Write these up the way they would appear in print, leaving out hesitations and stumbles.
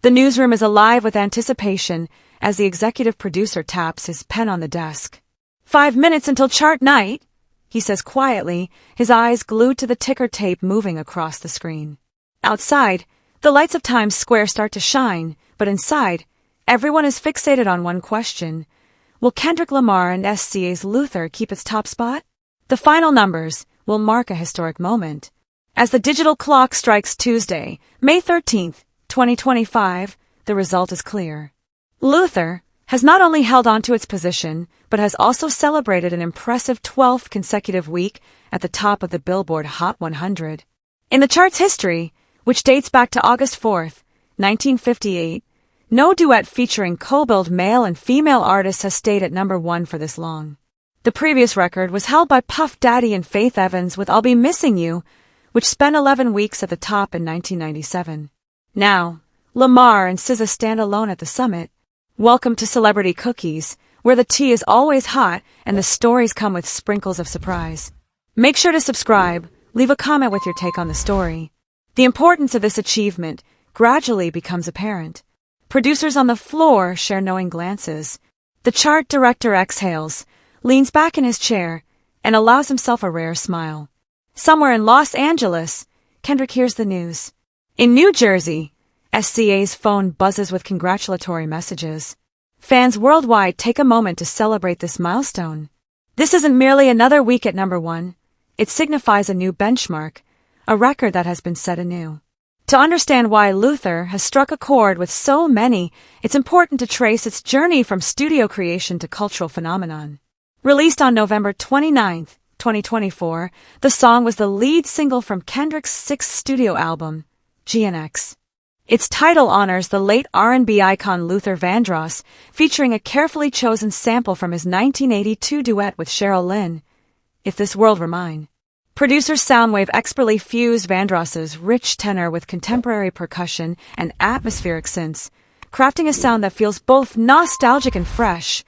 The newsroom is alive with anticipation as the executive producer taps his pen on the desk. 5 minutes until chart night, he says quietly, his eyes glued to the ticker tape moving across the screen. Outside, the lights of Times Square start to shine, but inside, everyone is fixated on one question. Will Kendrick Lamar and SZA's Luther keep its top spot? The final numbers will mark a historic moment. As the digital clock strikes Tuesday, May 13th, 2025, the result is clear. Luther has not only held on to its position, but has also celebrated an impressive 12th consecutive week at the top of the Billboard Hot 100. In the chart's history, which dates back to August 4th, 1958, no duet featuring co-billed male and female artists has stayed at number 1 for this long. The previous record was held by Puff Daddy and Faith Evans with I'll Be Missing You, which spent 11 weeks at the top in 1997. Now, Lamar and SZA stand alone at the summit. Welcome to Celebrity Cookies, where the tea is always hot and the stories come with sprinkles of surprise. Make sure to subscribe, leave a comment with your take on the story. The importance of this achievement gradually becomes apparent. Producers on the floor share knowing glances. The chart director exhales, leans back in his chair, and allows himself a rare smile. Somewhere in Los Angeles, Kendrick hears the news. In New Jersey, SZA's phone buzzes with congratulatory messages. Fans worldwide take a moment to celebrate this milestone. This isn't merely another week at number 1. It signifies a new benchmark, a record that has been set anew. To understand why Luther has struck a chord with so many, it's important to trace its journey from studio creation to cultural phenomenon. Released on November 29, 2024, the song was the lead single from Kendrick's 6th studio album, GNX. Its title honors the late R&B icon Luther Vandross, featuring a carefully chosen sample from his 1982 duet with Cheryl Lynn, If This World Were Mine. Producer Soundwave expertly fused Vandross's rich tenor with contemporary percussion and atmospheric synths, crafting a sound that feels both nostalgic and fresh,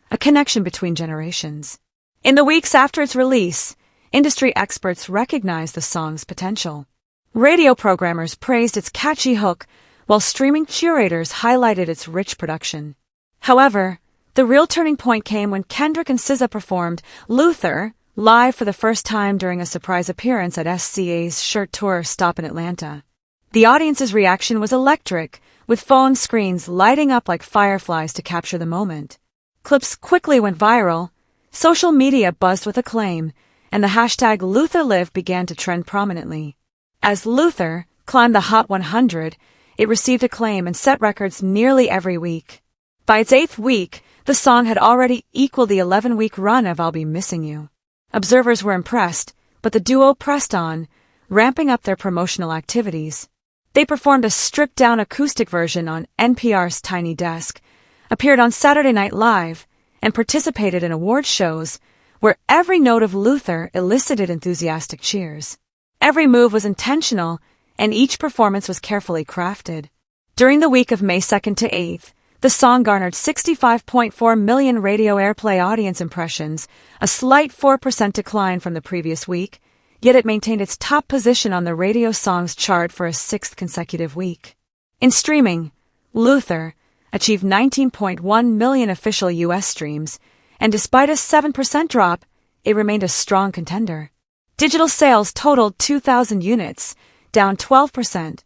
a connection between generations. In the weeks after its release, industry experts recognized the song's potential. Radio programmers praised its catchy hook, while streaming curators highlighted its rich production. However, the real turning point came when Kendrick and SZA performed Luther live for the first time during a surprise appearance at SZA's Shirt Tour stop in Atlanta. The audience's reaction was electric, with phone screens lighting up like fireflies to capture the moment. Clips quickly went viral, social media buzzed with acclaim, and the hashtag #LutherLive began to trend prominently. As Luther climbed the Hot 100, it received acclaim and set records nearly every week. By its 8th week, the song had already equaled the 11-week run of I'll Be Missing You. Observers were impressed, but the duo pressed on, ramping up their promotional activities. They performed a stripped-down acoustic version on NPR's Tiny Desk, appeared on Saturday Night Live, and participated in award shows where every note of Luther elicited enthusiastic cheers. Every move was intentional, and each performance was carefully crafted. During the week of May 2nd to 8th, the song garnered 65.4 million radio airplay audience impressions, a slight 4% decline from the previous week, yet it maintained its top position on the radio songs chart for a 6th consecutive week. In streaming, Luther achieved 19.1 million official U.S. streams, and despite a 7% drop, it remained a strong contender. Digital sales totaled 2,000 units, down 12%,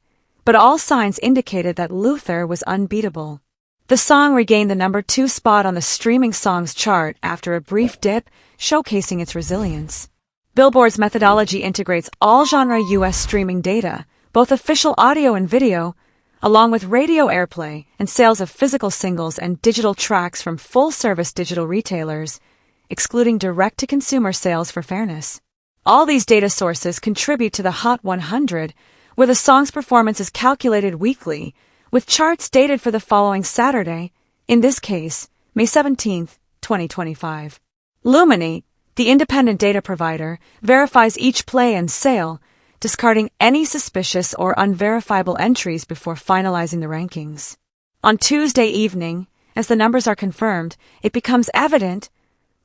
but all signs indicated that Luther was unbeatable. The song regained the number 2 spot on the streaming songs chart after a brief dip, showcasing its resilience. Billboard's methodology integrates all-genre U.S. streaming data, both official audio and video, along with radio airplay and sales of physical singles and digital tracks from full-service digital retailers, excluding direct-to-consumer sales for fairness. All these data sources contribute to the Hot 100, where the song's performance is calculated weekly, with charts dated for the following Saturday, in this case, May 17, 2025. Luminate, the independent data provider, verifies each play and sale, discarding any suspicious or unverifiable entries before finalizing the rankings. On Tuesday evening, as the numbers are confirmed, it becomes evident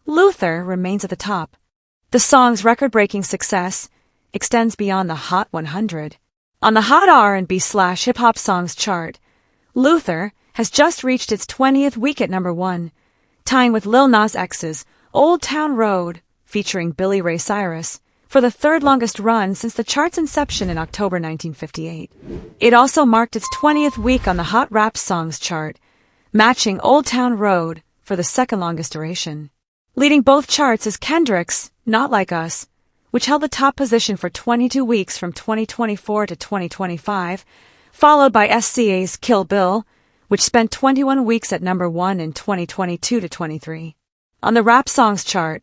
Luther remains at the top. The song's record-breaking success extends beyond the Hot 100. On the Hot R&B/hip-hop songs chart, Luther has just reached its 20th week at number 1, tying with Lil Nas X's Old Town Road, featuring Billy Ray Cyrus, for the third longest run since the chart's inception in October 1958. It also marked its 20th week on the Hot Rap Songs chart, matching Old Town Road for the second longest duration. Leading both charts is Kendrick's Not Like Us, which held the top position for 22 weeks from 2024 to 2025, followed by SZA's Kill Bill, which spent 21 weeks at number 1 in 2022 to 23. On the Rap Songs chart,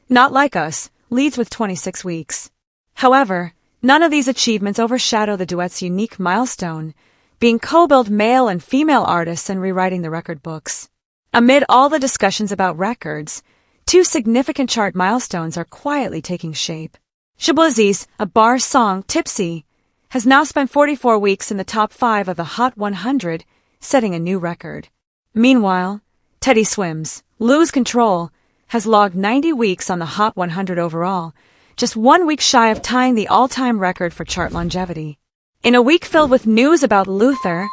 Not Like Us leads with 26 weeks. However, none of these achievements overshadow the duet's unique milestone, being co-billed male and female artists and rewriting the record books. Amid all the discussions about records, 2 significant chart milestones are quietly taking shape. Shabuzi's A Bar song, Tipsy, has now spent 44 weeks in the top 5 of the Hot 100, setting a new record. Meanwhile, Teddy Swim's Lose Control has logged 90 weeks on the Hot 100 overall, just 1 week shy of tying the all-time record for chart longevity. In a week filled with news about Luther,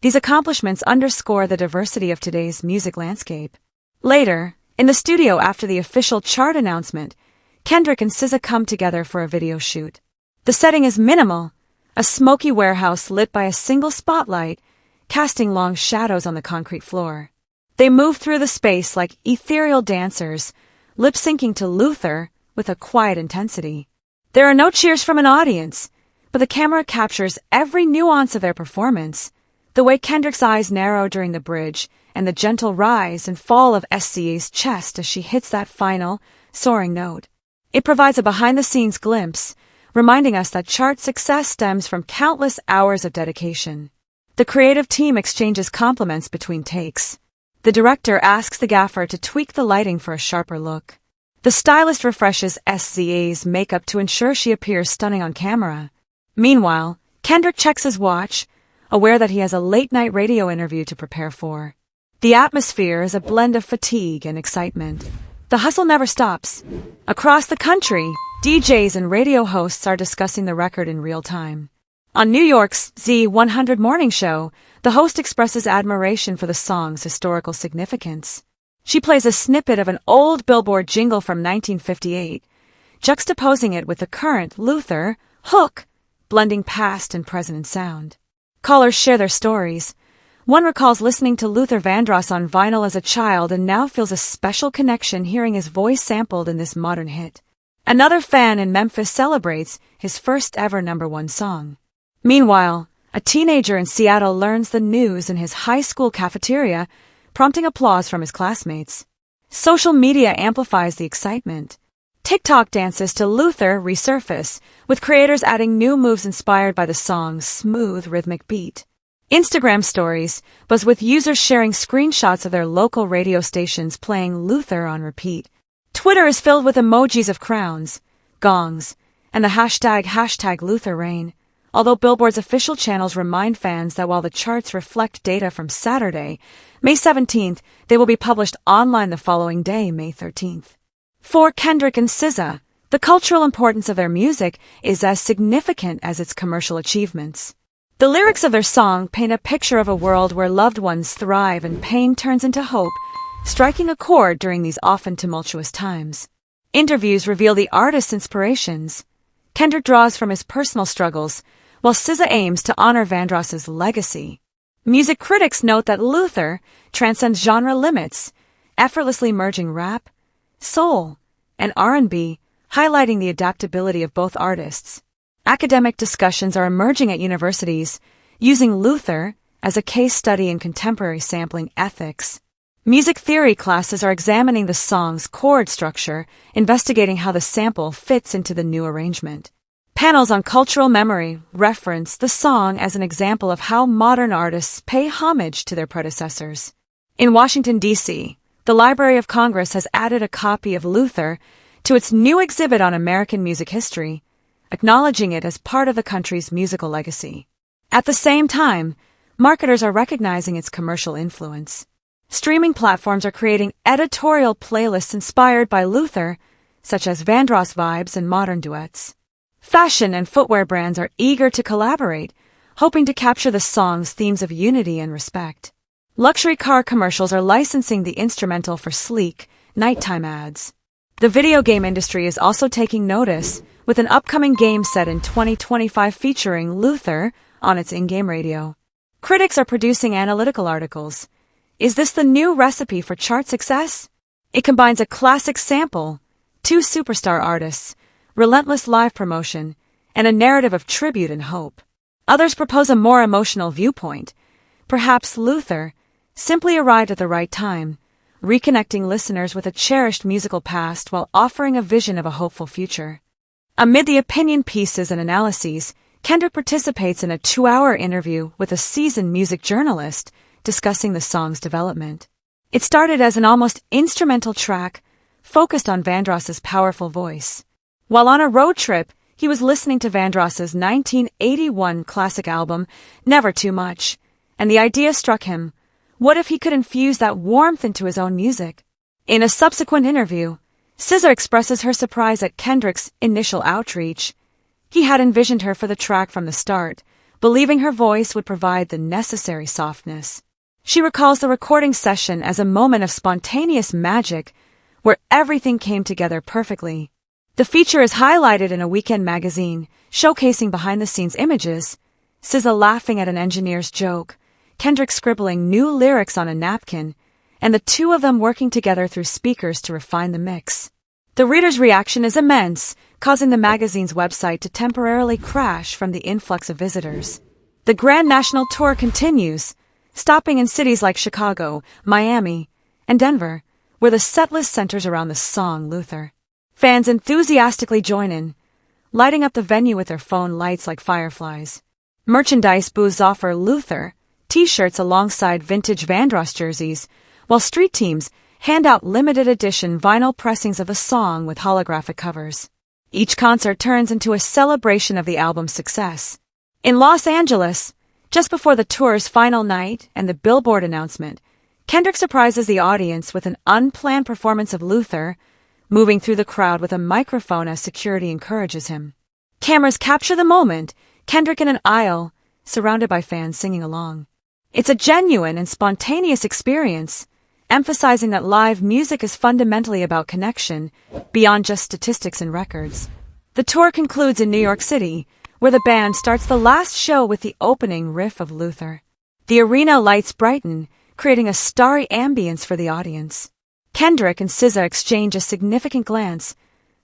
these accomplishments underscore the diversity of today's music landscape. Later, in the studio after the official chart announcement, Kendrick and SZA come together for a video shoot. The setting is minimal, a smoky warehouse lit by a single spotlight, casting long shadows on the concrete floor. They move through the space like ethereal dancers, lip-syncing to Luther with a quiet intensity. There are no cheers from an audience, but the camera captures every nuance of their performance, the way Kendrick's eyes narrow during the bridge and the gentle rise and fall of SZA's chest as she hits that final, soaring note. It provides a behind-the-scenes glimpse, reminding us that chart success stems from countless hours of dedication. The creative team exchanges compliments between takes. The director asks the gaffer to tweak the lighting for a sharper look. The stylist refreshes SZA's makeup to ensure she appears stunning on camera. Meanwhile, Kendrick checks his watch, aware that he has a late-night radio interview to prepare for. The atmosphere is a blend of fatigue and excitement. The hustle never stops. Across the country, DJs and radio hosts are discussing the record in real time. On New York's Z100 morning show, the host expresses admiration for the song's historical significance. She plays a snippet of an old Billboard jingle from 1958, juxtaposing it with the current Luther hook, blending past and present sound. Callers share their stories. One recalls listening to Luther Vandross on vinyl as a child and now feels a special connection hearing his voice sampled in this modern hit. Another fan in Memphis celebrates his first ever number 1 song. Meanwhile, a teenager in Seattle learns the news in his high school cafeteria, prompting applause from his classmates. Social media amplifies the excitement. TikTok dances to Luther resurface, with creators adding new moves inspired by the song's smooth rhythmic beat. Instagram stories buzz with users sharing screenshots of their local radio stations playing Luther on repeat. Twitter is filled with emojis of crowns, gongs, and the hashtag Luther reign, although Billboard's official channels remind fans that while the charts reflect data from Saturday, May 17th, they will be published online the following day, May 13th. For Kendrick and SZA, the cultural importance of their music is as significant as its commercial achievements. The lyrics of their song paint a picture of a world where loved ones thrive and pain turns into hope, striking a chord during these often tumultuous times. Interviews reveal the artist's inspirations. Kendrick draws from his personal struggles, while SZA aims to honor Vandross's legacy. Music critics note that Luther transcends genre limits, effortlessly merging rap, soul, and R&B, highlighting the adaptability of both artists. Academic discussions are emerging at universities, using Luther as a case study in contemporary sampling ethics. Music theory classes are examining the song's chord structure, investigating how the sample fits into the new arrangement. Panels on cultural memory reference the song as an example of how modern artists pay homage to their predecessors. In Washington, D.C., the Library of Congress has added a copy of Luther to its new exhibit on American music history, acknowledging it as part of the country's musical legacy. At the same time, marketers are recognizing its commercial influence. Streaming platforms are creating editorial playlists inspired by Luther, such as Vandross vibes and modern duets. Fashion and footwear brands are eager to collaborate, hoping to capture the song's themes of unity and respect. Luxury car commercials are licensing the instrumental for sleek, nighttime ads. The video game industry is also taking notice, with an upcoming game set in 2025 featuring Luther on its in-game radio. Critics are producing analytical articles. Is this the new recipe for chart success? It combines a classic sample, two superstar artists, relentless live promotion, and a narrative of tribute and hope. Others propose a more emotional viewpoint. Perhaps Luther simply arrived at the right time, reconnecting listeners with a cherished musical past while offering a vision of a hopeful future. Amid the opinion pieces and analyses, Kendrick participates in a 2-hour interview with a seasoned music journalist discussing the song's development. It started as an almost instrumental track focused on Vandross's powerful voice. While on a road trip, he was listening to Vandross's 1981 classic album, Never Too Much, and the idea struck him. What if he could infuse that warmth into his own music? In a subsequent interview, SZA expresses her surprise at Kendrick's initial outreach. He had envisioned her for the track from the start, believing her voice would provide the necessary softness. She recalls the recording session as a moment of spontaneous magic, where everything came together perfectly. The feature is highlighted in a Weekend magazine, showcasing behind-the-scenes images, SZA laughing at an engineer's joke, Kendrick scribbling new lyrics on a napkin, and the two of them working together through speakers to refine the mix. The reader's reaction is immense, causing the magazine's website to temporarily crash from the influx of visitors. The Grand National Tour continues, stopping in cities like Chicago, Miami, and Denver, where the setlist centers around the song Luther. Fans enthusiastically join in, lighting up the venue with their phone lights like fireflies. Merchandise booths offer Luther T-shirts alongside vintage Vandross jerseys, while street teams hand out limited edition vinyl pressings of the song with holographic covers. Each concert turns into a celebration of the album's success. In Los Angeles, just before the tour's final night and the Billboard announcement, Kendrick surprises the audience with an unplanned performance of Luther, moving through the crowd with a microphone as security encourages him. Cameras capture the moment, Kendrick in an aisle, surrounded by fans singing along. It's a genuine and spontaneous experience, emphasizing that live music is fundamentally about connection, beyond just statistics and records. The tour concludes in New York City, where the band starts the last show with the opening riff of Luther. The arena lights brighten, creating a starry ambience for the audience. Kendrick and SZA exchange a significant glance,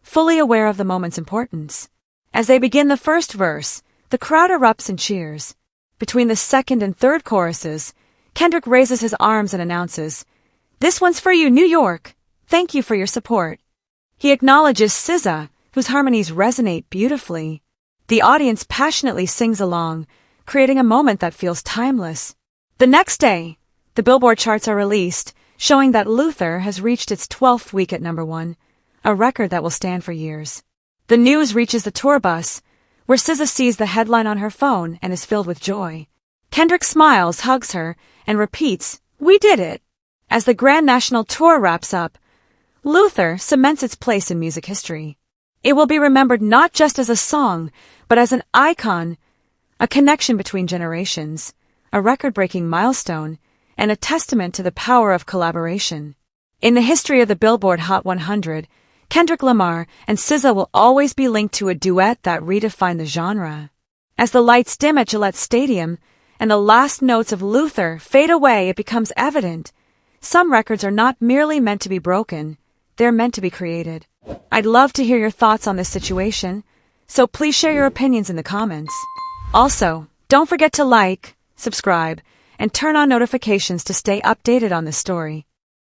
fully aware of the moment's importance. As they begin the first verse, the crowd erupts in cheers. Between the second and third choruses, Kendrick raises his arms and announces, "This one's for you, New York. Thank you for your support." He acknowledges SZA, whose harmonies resonate beautifully. The audience passionately sings along, creating a moment that feels timeless. The next day, the Billboard charts are released, showing that Luther has reached its 12th week at #1, a record that will stand for years. The news reaches the tour bus, where SZA sees the headline on her phone and is filled with joy. Kendrick smiles, hugs her, and repeats, "We did it." As the Grand National Tour wraps up, Luther cements its place in music history. It will be remembered not just as a song, but as an icon, a connection between generations, a record-breaking milestone, and a testament to the power of collaboration. In the history of the Billboard Hot 100, Kendrick Lamar and SZA will always be linked to a duet that redefined the genre. As the lights dim at Gillette Stadium and the last notes of Luther fade away, it becomes evident. Some records are not merely meant to be broken, they're meant to be created. I'd love to hear your thoughts on this situation, so please share your opinions in the comments. Also, don't forget to like, subscribe, and turn on notifications to stay updated on this story.